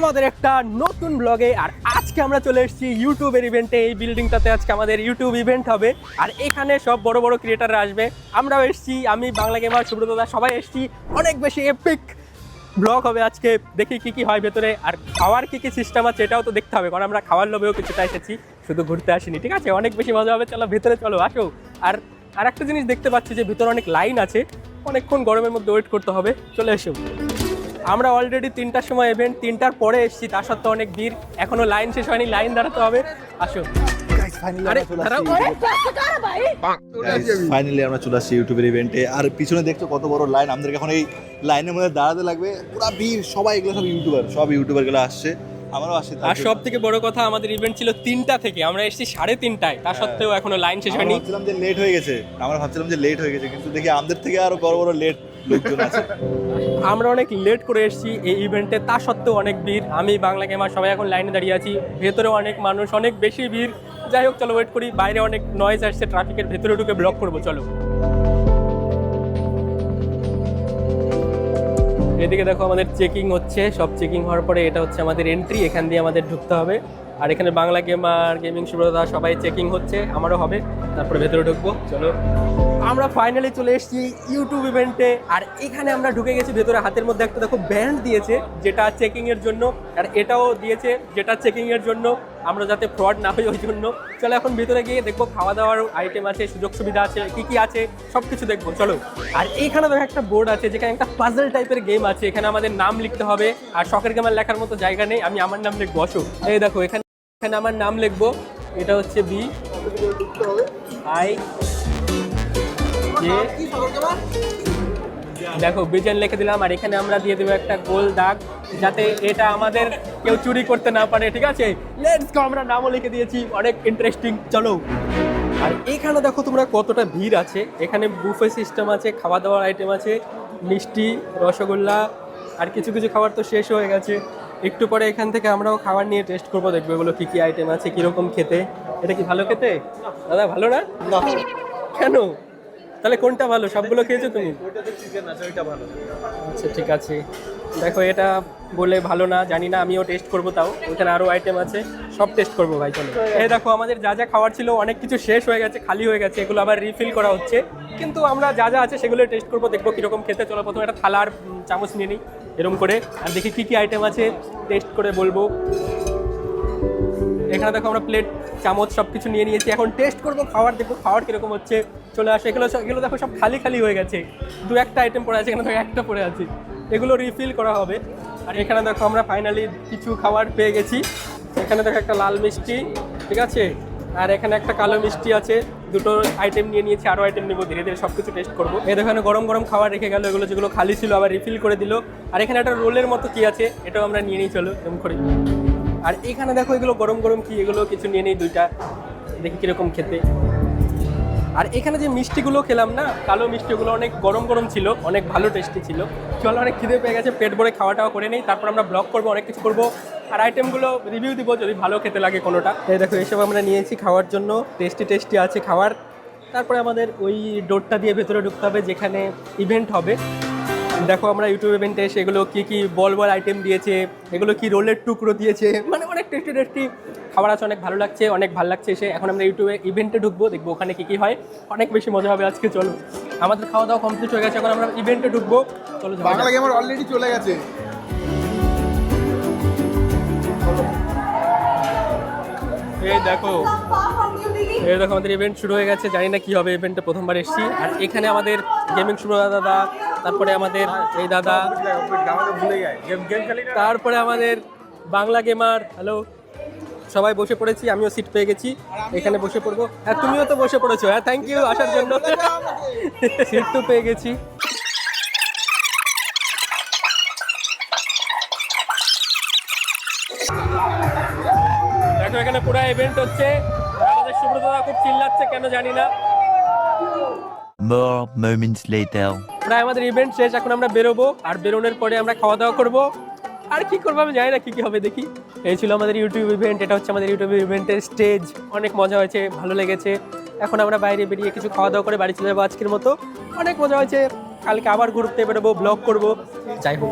আমাদের একটা নতুন ব্লগে। আর আজকে আমরা চলে এসেছি ইউটিউবের ইভেন্টে। এই বিল্ডিংটাতে আজকে আমাদের ইউটিউব ইভেন্ট হবে, আর এখানে সব বড় বড় ক্রিয়েটাররা আসবে। আমরাও এসেছি, আমি বাংলা গেমার, সুব্রত দা, সবাই এসেছি। অনেক বেশি এপিক ব্লগ হবে আজকে। দেখি কি কি হয় ভেতরে, আর খাওয়ার কি কি সিস্টেম আছে এটাও তো দেখতে হবে, কারণ আমরা খাওয়ার লোভেও কিছুটা এসেছি, শুধু ঘুরতে আসিনি। ঠিক আছে, অনেক বেশি মজা হবে। চলো ভেতরে চলো, আসো। আর একটা জিনিস দেখতে পাচ্ছি যে ভিতরে অনেক লাইন আছে, অনেকক্ষণ গরমের মধ্যে ওয়েট করতে হবে। চলে এসো। আমরা অলরেডি 3টার সময় ইভেন্ট, 3টার পরে এসেছি, তার সত্ত্বেও অনেক ভিড়, এখনো লাইন শেষ হয়নি, লাইন দাঁড়াতে হবে। আসো। ফাইনালি আমরা চলে আসছি ইউটিউবের ইভেন্টে। আর পিছনে দেখছো কত বড় লাইন, আমাদেরকে এখন এই লাইনের মধ্যে দাঁড়াতে লাগবে। পুরো ভিড়, সবাই এগুলো সব ইউটিউবার গুলো আসছে, আমরাও আসছি। আর সব থেকে বড় কথা, আমাদের ইভেন্ট ছিল 3টা থেকে, আমরা এসেছি 3:30টায়, তার সত্ত্বেও এখনো লাইন শেষ হয়নি। ভাবছিলাম যে লেট হয়ে গেছে, কিন্তু দেখি আমাদের থেকে আরো বড় বড় লেট লোকজন আছে। আমরা অনেক লেট করে এসেছি এই ইভেন্টে, তা সত্ত্বেও অনেক ভিড়। আমি বাংলা গেমার, সবাই এখন লাইনে দাঁড়িয়ে আছি। ভেতরে অনেক মানুষ, অনেক বেশি ভিড়। যাই হোক, চলো ওয়েট করি। বাইরে অনেক নয়েজ আসছে, ট্রাফিকের ভেতরে ঢুকে ব্লক করবো। চলো। এদিকে দেখো আমাদের চেকিং হচ্ছে, সব চেকিং হওয়ার পরে এটা হচ্ছে আমাদের এন্ট্রি, এখান দিয়ে আমাদের ঢুকতে হবে। আর এখানে বাংলা গেমার, গেমিং সুব্রত, সবাই চেকিং হচ্ছে, আমারও হবে, তারপরে ভেতরে ঢুকবো। চলো, আমরা ফাইনালি চলে এসেছি ইউটিউব ইভেন্টে। আর এখানে আমরা ঢুকে গেছি ভেতরে। হাতের মধ্যে একটা দেখো ব্যান্ড দিয়েছে, যেটা চেকিংয়ের জন্য, আর এটাও দিয়েছে যেটা চেকিংয়ের জন্য, আমরা যাতে ফ্রড না হয় ওই জন্য। চলো এখন ভিতরে গিয়ে দেখবো খাওয়া দাওয়ার আইটেম আছে, সুযোগ সুবিধা আছে, কি কি আছে সব কিছু দেখবো। চলো। আর এইখানে দেখো একটা বোর্ড আছে, যেখানে একটা পাজল টাইপের গেম আছে। এখানে আমাদের নাম লিখতে হবে, আর শখের গেমার লেখার মতো জায়গা নেই, আমি আমার নাম লিখবো। আসো, এই দেখো এখানে আমার নাম লিখবো। এটা হচ্ছে BI, দেখো বিজেন লিখে দিলাম। আর এখানে আমরা দিয়ে দেবো একটা গোল দাগ, যাতে এটা আমাদের কেউ চুরি করতে না পারে। ঠিক আছে, লেটস গো। আমরা নামও লিখে দিয়েছি, অনেক ইন্টারেস্টিং। চলো। আর এখানে দেখো তোমরা কতটা ভিড় আছে। এখানে বুফে সিস্টেম আছে, খাওয়া দাওয়ার আইটেম আছে, মিষ্টি, রসগোল্লা, আর কিছু কিছু খাবার তো শেষ হয়ে গেছে। একটু পরে এখান থেকে আমরাও খাবার নিয়ে টেস্ট করবো, দেখবো এগুলো কী কী আইটেম আছে, কীরকম খেতে। এটা কি ভালো খেতে দাদা? ভালো না? কেন? তাহলে কোনটা ভালো? সবগুলো খেয়েছো তুমি? আচ্ছা ঠিক আছে, দেখো এটা বলে ভালো না, জানি না, আমিও টেস্ট করবো। তাও ওখানে আরও আইটেম আছে, সব টেস্ট করবো ভাই। চলো। এই দেখো আমাদের যা যা খাবার ছিল অনেক কিছু শেষ হয়ে গেছে, খালি হয়ে গেছে, এগুলো আবার রিফিল করা হচ্ছে। কিন্তু আমরা যা যা আছে সেগুলো টেস্ট করবো, দেখবো কীরকম খেতে। চলো প্রথমে একটা থালা আর চামচ নিয়ে নিই এরকম করে, আর দেখি কী কী আইটেম আছে, টেস্ট করে বলবো। এখানে দেখো আমরা প্লেট, চামচ সব কিছু নিয়ে নিয়েছি, এখন টেস্ট করবো খাবার, দেখবো খাবার কীরকম হচ্ছে। চলে আসে। এগুলো দেখো সব খালি খালি হয়ে গেছে, দু একটা আইটেম পড়ে আছে, এখানে দেখো একটা পড়ে আছে, এগুলো রিফিল করা হবে। আর এখানে দেখো আমরা ফাইনালি কিছু খাবার পেয়ে গেছি। এখানে দেখো একটা লাল মিষ্টি, ঠিক আছে, আর এখানে একটা কালো মিষ্টি আছে। দুটো আইটেম নিয়ে নিয়েছি, আরও আইটেম নেবো, ধীরে ধীরে সব কিছু টেস্ট করবো। এখানে গরম গরম খাবার রেখে গেল, এগুলো যেগুলো খালি ছিল আবার রিফিল করে দিল। আর এখানে একটা রোলের মতো কি আছে, এটাও আমরা নিয়ে নিই, চলো এরকম করে। আর এখানে দেখো এগুলো গরম গরম কি, এগুলো কিছু নিয়ে নিই, দুইটা, দেখি কীরকম খেতে। আর এখানে যে মিষ্টিগুলো খেলাম না, কালো মিষ্টিগুলো অনেক গরম গরম ছিল, অনেক ভালো টেস্টি ছিল। চলো, অনেক খিদে পেয়ে গেছে, পেট ভরে খাওয়াটাও করে নেই, তারপর আমরা ব্লগ করবো, অনেক কিছু করবো, আর আইটেমগুলো রিভিউ দিব যদি ভালো খেতে লাগে কোনোটা। এই দেখো এসব আমরা নিয়েছি খাওয়ার জন্য, টেস্টি আছে খাবার। তারপরে আমাদের ওই ডোরটা দিয়ে ভেতরে ঢুকতে হবে, যেখানে ইভেন্ট হবে। দেখো আমরা ইউটিউব ইভেন্টে এসে এগুলো কী কী বল আইটেম দিয়েছে, এগুলো কি রোলের টুকরো দিয়েছে, মানে অনেক টেস্টি খাবার আছে, অনেক ভালো লাগছে, অনেক ভালো লাগছে এসে। এখন আমরা ইউটিউবে ইভেন্টে ঢুকবো, দেখবো ওখানে কী কী হয়, অনেক বেশি মজা হবে আজকে। চলো, আমাদের খাওয়া দাওয়া কমপ্লিট হয়ে গেছে, এখন আমরা ইভেন্টে ঢুকবো। চলো, বাংলা গেমার অলরেডি চলে গেছে। এই দেখো আমাদের ইভেন্ট শুরু হয়ে গেছে, জানি না কি হবে, ইভেন্টে প্রথমবার এসেছি। আর এখানে আমাদের গেমিং শুরু দাদা, তারপরে আমাদের এই দাদা, তারপরে আমাদের বাংলা গেমার, হ্যালো, সবাই বসে পড়েছি, আমিও সিট পেয়ে গেছি, এখানে বসে পড়বো। হ্যাঁ, তুমিও তো বসে পড়েছো। হ্যাঁ, থ্যাংক ইউ আসার জন্য, সিট তো পেয়ে গেছি। দেখো এখানে পুরো ইভেন্ট হচ্ছে, আমাদের সুব্রত দা খুব চিল্লাচ্ছে, কেন জানি না। More moments later. প্রায় আমাদের ইভেন্ট শেষ, এখন আমরা বেরোবো, আর বেরোনোর পরে আমরা খাওয়া দাওয়া করবো। আর কি করবো আমি জানি না, কি হবে দেখি। এই ছিল আমাদের ইউটিউব ইভেন্ট, এটা হচ্ছে আমাদের ইউটিউব ইভেন্টের স্টেজ। অনেক মজা হয়েছে, ভালো লেগেছে। এখন আমরা বাইরে বেরিয়ে কিছু খাওয়া দাওয়া করে বাড়ি চলে যাবো আজকের মতো। অনেক মজা হয়েছে, কালকে আবার ঘুরতে বেরোবো, ব্লগ করবো, যাই হোক।